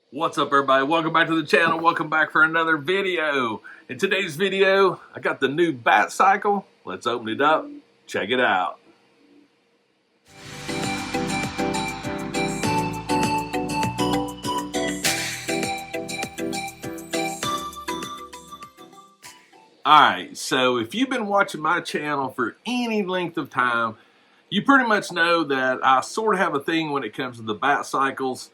What's up, everybody? Welcome back to the channel. Welcome back for another video. In today's video, I got the new Batcycle. Let's open it up. Check it out. Alright, so if you've been watching my channel for any length of time, you pretty much know that I sort of have a thing when it comes to the Batcycles.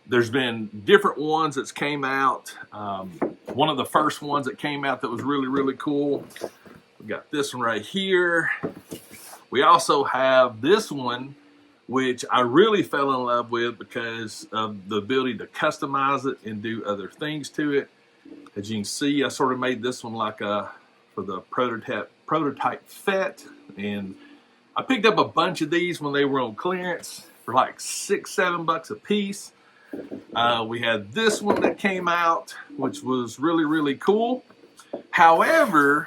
There's been different ones that's came out. One of the first ones that came out that was really cool. We got this one right here. We also have this one, which I really fell in love with because of the ability to customize it and do other things to it. As you can see, I sort of made this one like for the prototype FET, and I picked up a bunch of these when they were on clearance for like $6-7 a piece. We had this one that came out, which was really cool. However,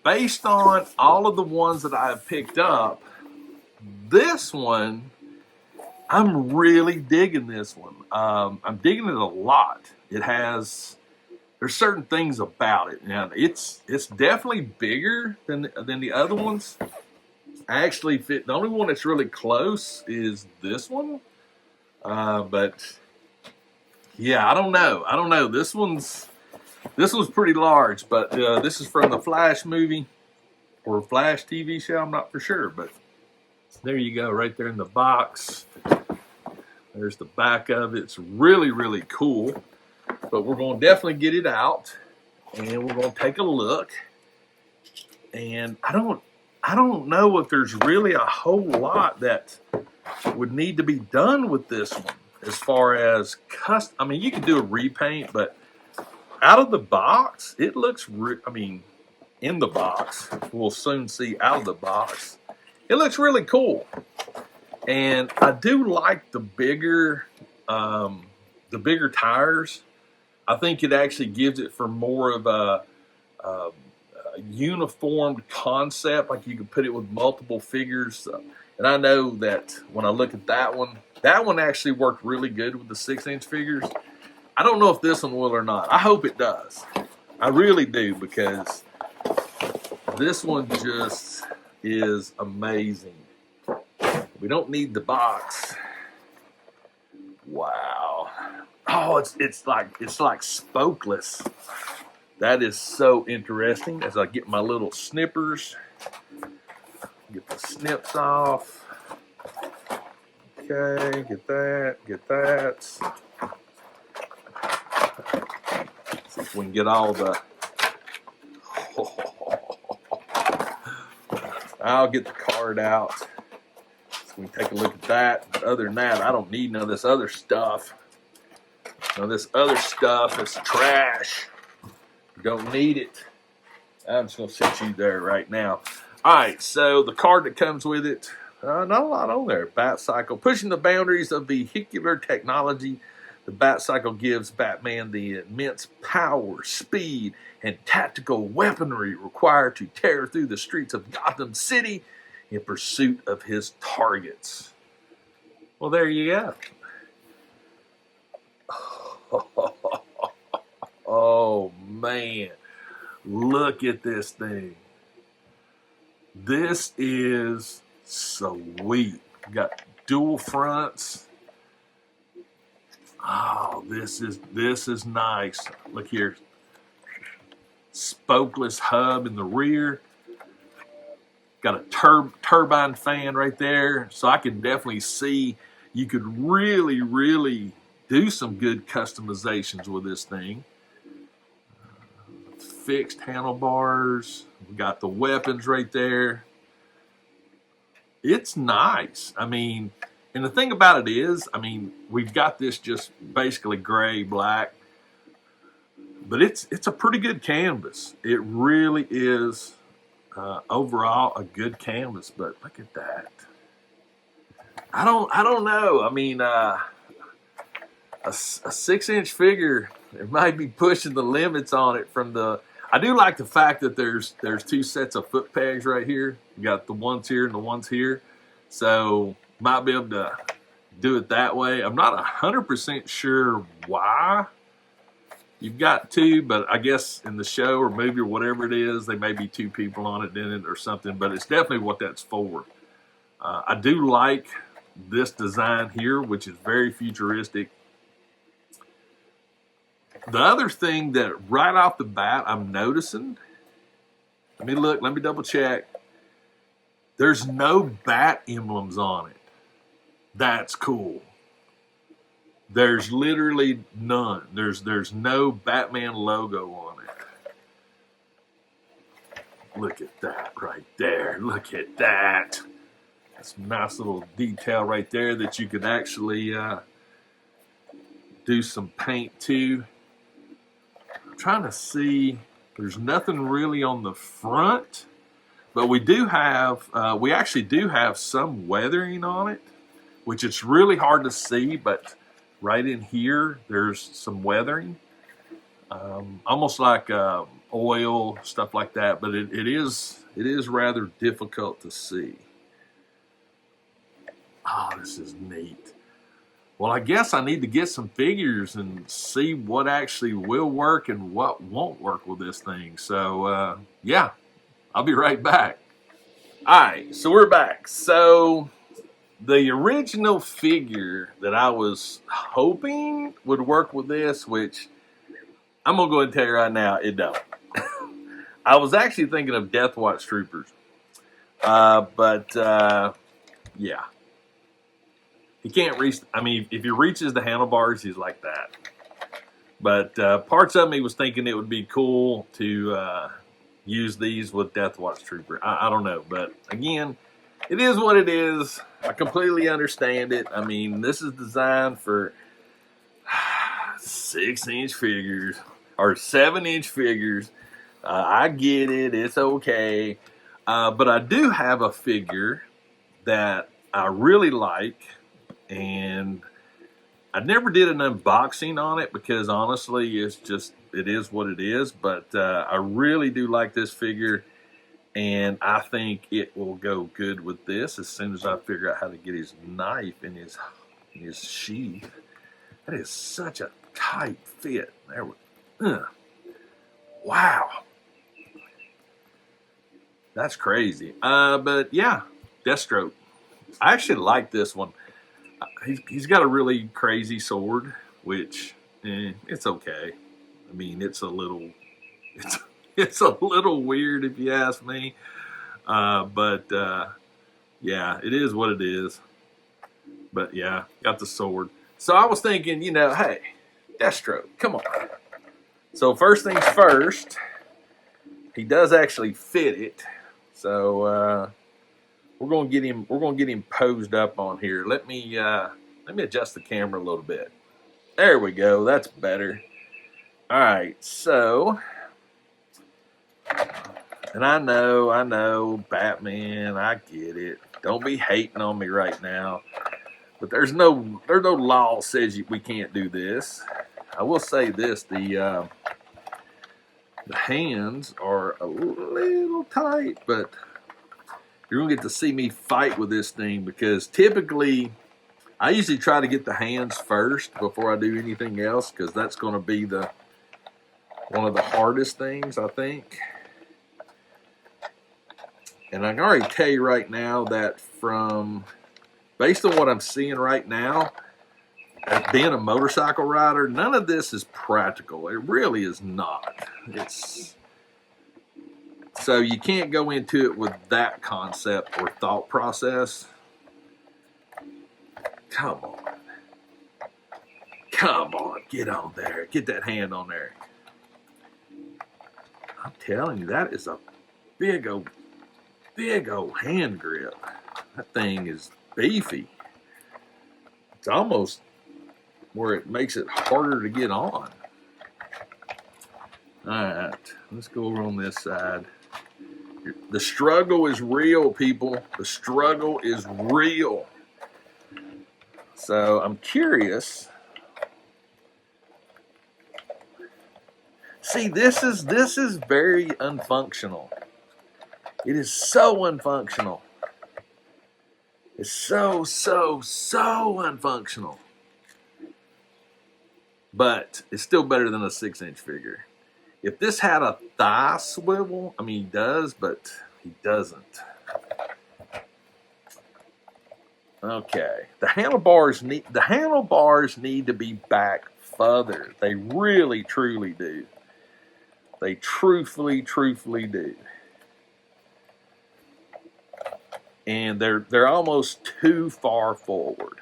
based on all of the ones that I have picked up, this one, I'm really digging this one. I'm digging it a lot. There's certain things about it. Now, it's definitely bigger than the other ones. I actually fit. The only one that's really close is this one. But yeah, I don't know. This one's pretty large, but this is from the Flash movie or Flash TV show. I'm not for sure, but there you go, right there in the box. There's the back of it. It's really cool. But we're going to definitely get it out, and we're going to take a look. And I don't know if there's really a whole lot that would need to be done with this one as far as custom. I mean, you can do a repaint, but out of the box, it looks. In the box, we'll soon see out of the box. It looks really cool, and I do like the bigger tires. I think it actually gives it for more of a uniformed concept, like you could put it with multiple figures. And I know that when I look at that one actually worked really good with the 6-inch figures. I don't know if this one will or not. I hope it does. I really do, because this one just is amazing. We don't need the box. Wow. Oh, it's like spokeless. That is so interesting. As I get my little snippers, get the snips off. Okay, get that. See if we can get all the. I'll get the card out so we can take a look at that. But other than that, I don't need none of this other stuff. Now, this other stuff is trash. Don't need it. I'm just going to set you there right now. All right, so the card that comes with it, not a lot on there. Batcycle. Pushing the boundaries of vehicular technology, the Batcycle gives Batman the immense power, speed, and tactical weaponry required to tear through the streets of Gotham City in pursuit of his targets. Well, there you go. Oh man, look at this thing. This is sweet. Got dual fronts. Oh, this is nice. Look here. Spokeless hub in the rear. Got a turbine fan right there. So I can definitely see you could really do some good customizations with this thing. Fixed handlebars. We got the weapons right there. It's nice. I mean, and the thing about it is, I mean, we've got this just basically gray, black, but it's a pretty good canvas. It really is overall a good canvas. But look at that. I don't know. I mean, a 6-inch figure, it might be pushing the limits on it from the. I do like the fact that there's two sets of foot pegs right here. You got the ones here and the ones here, so might be able to do it that way. I'm not 100% sure why you've got to, but I guess in the show or movie or whatever it is, they may be two people on it in it or something, but it's definitely what that's for. I do like this design here, which is very futuristic. The other thing that right off the bat I'm noticing, let me double check. There's no bat emblems on it. That's cool. There's literally none. There's no Batman logo on it. Look at that right there. Look at that. That's a nice little detail right there that you could actually do some paint to. I'm trying to see. There's nothing really on the front, but we actually do have some weathering on it, which it's really hard to see, but right in here, there's some weathering, almost like oil, stuff like that, but it is rather difficult to see. Oh, this is neat. Well, I guess I need to get some figures and see what actually will work and what won't work with this thing. So, yeah, I'll be right back. All right, so we're back. So the original figure that I was hoping would work with this, which I'm going to go ahead and tell you right now, it don't. I was actually thinking of Death Watch Troopers. But yeah. He can't reach, I mean, if he reaches the handlebars, he's like that. But parts of me was thinking it would be cool to use these with Death Watch Trooper. I don't know, but again, it is what it is. I completely understand it. I mean, this is designed for 6-inch figures or 7-inch figures. I get it. It's okay. But I do have a figure that I really like, and I never did an unboxing on it because honestly, it is what it is. But I really do like this figure, and I think it will go good with this as soon as I figure out how to get his knife in his sheath. That is such a tight fit. There we wow. That's crazy. But yeah, Deathstroke. I actually like this one. He's got a really crazy sword, which it's okay. I mean, it's a little weird if you ask me. But yeah, it is what it is. But yeah, got the sword. So I was thinking, hey, Deathstroke, come on. So first things first, he does actually fit it. So we're gonna get him posed up on here. Let me adjust the camera a little bit. There we go. That's better. All right. So, and I know, Batman. I get it. Don't be hating on me right now. But there's no law says we can't do this. I will say this: the hands are a little tight, but you're gonna get to see me fight with this thing because typically I usually try to get the hands first before I do anything else because that's gonna be one of the hardest things, I think. And I can already tell you right now that based on what I'm seeing right now, as being a motorcycle rider, none of this is practical. It really is not. So you can't go into it with that concept or thought process. Come on, get on there. Get that hand on there. I'm telling you, that is a big old hand grip. That thing is beefy. It's almost where it makes it harder to get on. All right, let's go over on this side. The struggle is real, people. The struggle is real. So I'm curious. See, this is very unfunctional. It is so unfunctional. It's so unfunctional. But it's still better than a 6-inch figure. If this had a thigh swivel, I mean, he does, but he doesn't. Okay, the handlebars need to be back further. They really, truly do. They truthfully do. And they're almost too far forward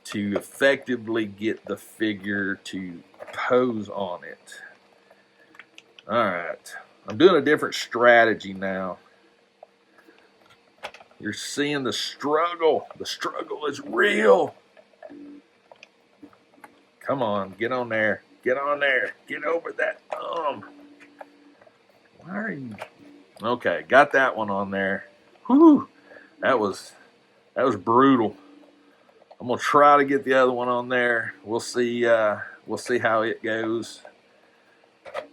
to effectively get the figure to pose on it. All right, I'm doing a different strategy now. You're seeing the struggle. The struggle is real. Come on, get on there. Get on there. Get over that thumb. Why are you? Okay, got that one on there. Whew, that was brutal. I'm gonna try to get the other one on there. We'll see how it goes.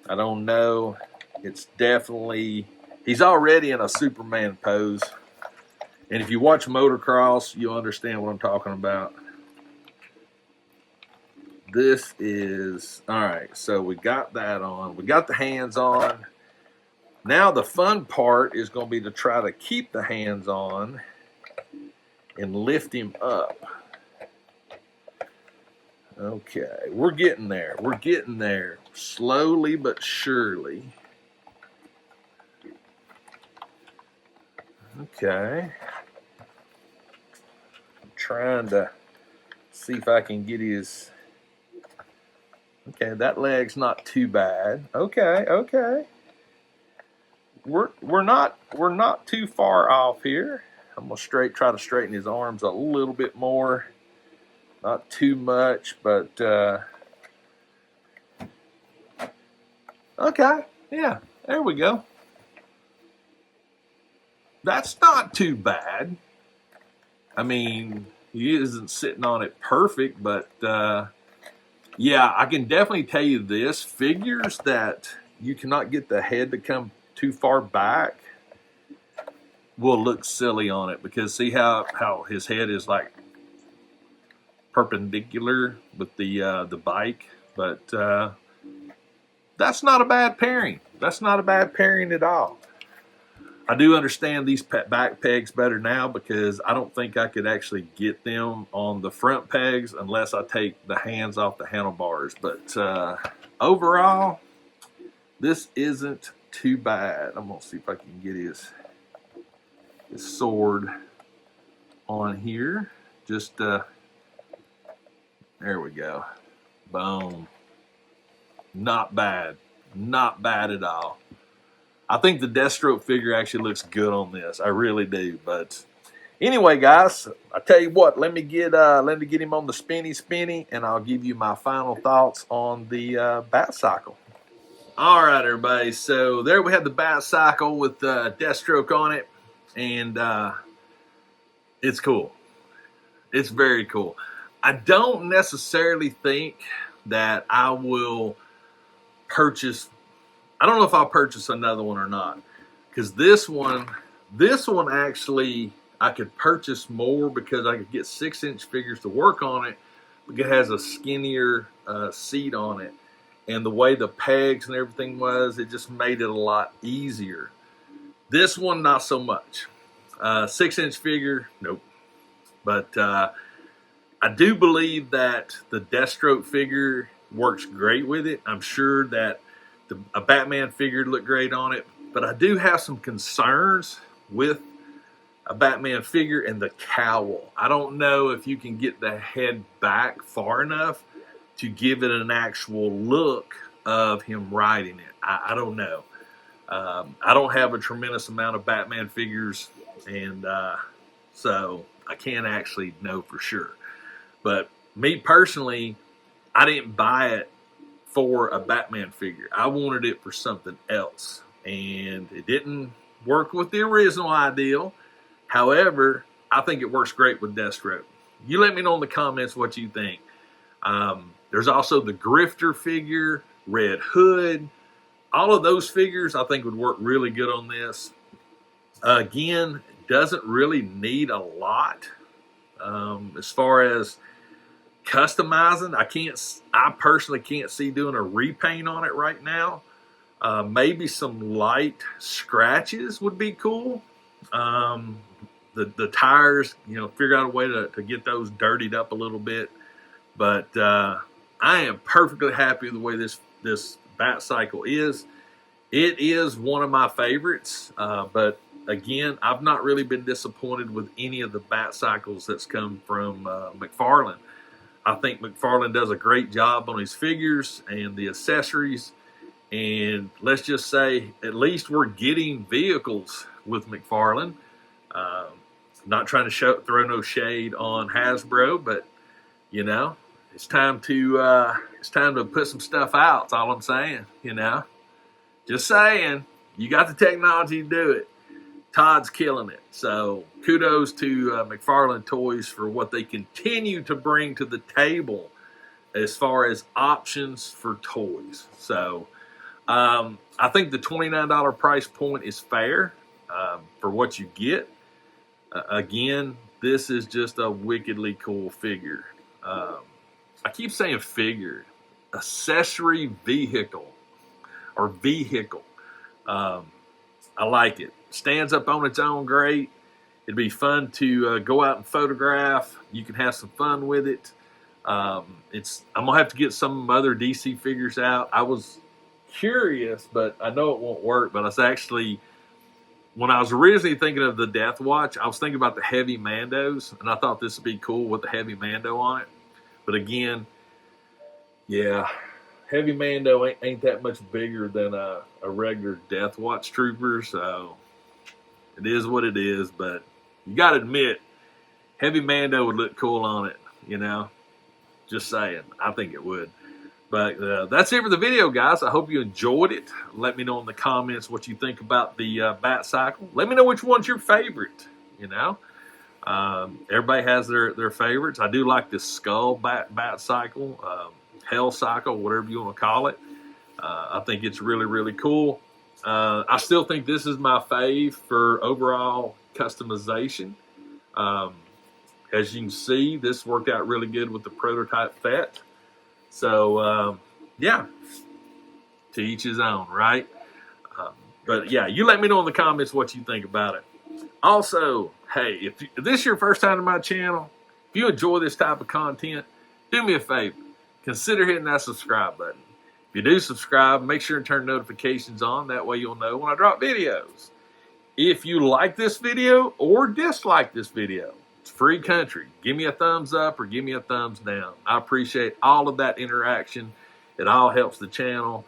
I don't know. It's definitely, he's already in a Superman pose. And if you watch motocross, you'll understand what I'm talking about. This is, all right, so we got that on. We got the hands on. Now the fun part is going to be to try to keep the hands on and lift him up. Okay, we're getting there. We're getting there. Slowly but surely. Okay. I'm trying to see if I can get his... Okay, that leg's not too bad. Okay. We're not too far off here. I'm gonna try to straighten his arms a little bit more. Not too much, but okay, yeah, there we go. That's not too bad. I mean, he isn't sitting on it perfect, but yeah, I can definitely tell you this. Figures that you cannot get the head to come too far back will look silly on it, because see how his head is like perpendicular with the bike, but that's not a bad pairing. That's not a bad pairing at all. I do understand these back pegs better now, because I don't think I could actually get them on the front pegs unless I take the hands off the handlebars. But overall, this isn't too bad. I'm gonna see if I can get his sword on here. Just there we go. Boom. Not bad. Not bad at all. I think the Deathstroke figure actually looks good on this. I really do. But anyway, guys, I tell you what. Let me get him on the spinny, and I'll give you my final thoughts on the Batcycle. All right, everybody. So there we have the Batcycle with Deathstroke on it, and it's cool. It's very cool. I don't necessarily think that I will purchase. I don't know if I'll purchase another one or not, because this one actually I could purchase more, because I could get 6-inch figures to work on it, because it has a skinnier seat on it, and the way the pegs and everything was, it just made it a lot easier. This one, not so much. 6-inch figure, nope. But I do believe that the Deathstroke figure works great with it. I'm sure that a Batman figure looked great on it, but I do have some concerns with a Batman figure and the cowl. I don't know if you can get the head back far enough to give it an actual look of him riding it. I don't know. I don't have a tremendous amount of Batman figures, and so I can't actually know for sure. But me personally, I didn't buy it for a Batman figure. I wanted it for something else, and it didn't work with the original ideal. However, I think it works great with Deathstroke. You let me know in the comments what you think. There's also the Grifter figure, Red Hood. All of those figures I think would work really good on this. Again, doesn't really need a lot. As far as customizing, I personally can't see doing a repaint on it right now. Maybe some light scratches would be cool. The tires, figure out a way to get those dirtied up a little bit. But I am perfectly happy with the way this Batcycle is. It is one of my favorites, but again, I've not really been disappointed with any of the Batcycles that's come from Mcfarlane. I think Mcfarlane does a great job on his figures and the accessories. And let's just say, at least we're getting vehicles with Mcfarlane. Not trying to throw no shade on Hasbro, but it's time to put some stuff out. That's all I'm saying. Just saying, you got the technology to do it. Todd's killing it. So kudos to Mcfarlane Toys for what they continue to bring to the table as far as options for toys. So I think the $29 price point is fair for what you get. Again, this is just a wickedly cool figure. I keep saying figure. Accessory vehicle. I like it. Stands up on its own great. It'd be fun to go out and photograph. You can have some fun with it. I'm gonna have to get some other DC figures out. I was curious, but I know it won't work. But when I was originally thinking of the Death Watch, I was thinking about the Heavy Mandos, and I thought this would be cool with the Heavy Mando on it. But again, yeah, Heavy Mando ain't that much bigger than a regular Death Watch trooper, so it is what it is. But you got to admit, Heavy Mando would look cool on it, Just saying. I think it would. But that's it for the video, guys. I hope you enjoyed it. Let me know in the comments what you think about the Batcycle. Let me know which one's your favorite, Everybody has their favorites. I do like the Skull Batcycle, Hell Cycle, whatever you want to call it. I think it's really, really cool. I still think this is my fave for overall customization. As you can see, this worked out really good with the prototype Fett. So, yeah, to each his own, right? But, yeah, you let me know in the comments what you think about it. Also, hey, if this is your first time to my channel, if you enjoy this type of content, do me a favor. Consider hitting that subscribe button. If you do subscribe, make sure and turn notifications on. That way you'll know when I drop videos. If you like this video or dislike this video, it's free country. Give me a thumbs up or give me a thumbs down. I appreciate all of that interaction. It all helps the channel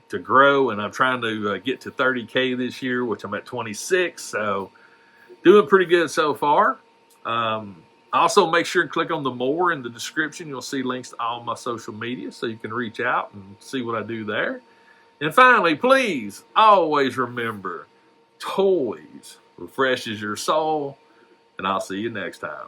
to grow, and I'm trying to get to 30K this year, which I'm at 26, so doing pretty good so far. Also, make sure and click on the more in the description. You'll see links to all my social media, so you can reach out and see what I do there. And finally, please always remember, toys refreshes your soul. And I'll see you next time.